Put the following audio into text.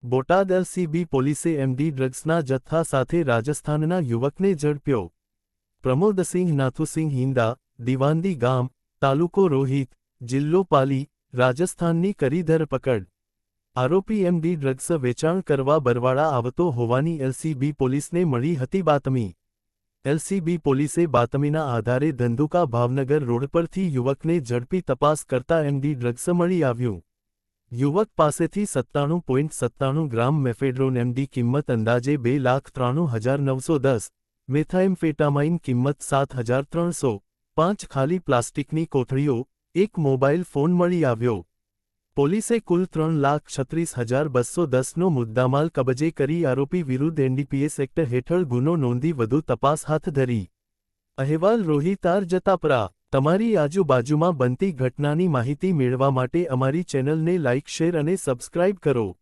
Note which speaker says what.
Speaker 1: Botad LCB પોલીસે MD ડ્રગ્સના જથ્થા સાથે રાજસ્થાનના યુવકને ઝડપ્યો। પ્રમોદસિંહ નાથુસિંહ હિંદા, દિવાંદી ગામ, તાલુકો રોહિત, જિલ્લો પાલી, રાજસ્થાનની કરી ધરપકડ। આરોપી એમડી ડ્રગ્સ વેચાણ કરવા બરવાડા આવતો હોવાની એલસીબી પોલીસને મળી હતી બાતમી। એલસીબી પોલીસે બાતમીના આધારે ધંધુકા ભાવનગર રોડ પરથી યુવકને ઝડપી તપાસ કરતા એમડી ડ્રગ્સ મળી આવ્યું। યુવક પાસેથી 97.97 ગ્રામ મેફેડ્રોન એમડી કિંમત અંદાજે 2,93,910, મેથાએમ્ફેટામાઇન કિંમત 7,300, 5 ખાલી પ્લાસ્ટિકની કોથળીઓ, એક મોબાઈલ ફોન મળી આવ્યો। પોલીસે કુલ 3,36,210નો મુદ્દામાલ કબજે કરી આરોપી વિરુદ્ધ એનડીપીએસ એક્ટ હેઠળ ગુનો નોંધી વધુ તપાસ હાથ ધરી। અહેવાલ રોહિત આર જતાપરા। તમારી આજુબાજુમાં બનતી ઘટનાની માહિતી મેળવવા માટે અમારી ચેનલને લાઇક, શેર અને સબસ્ક્રાઇબ કરો।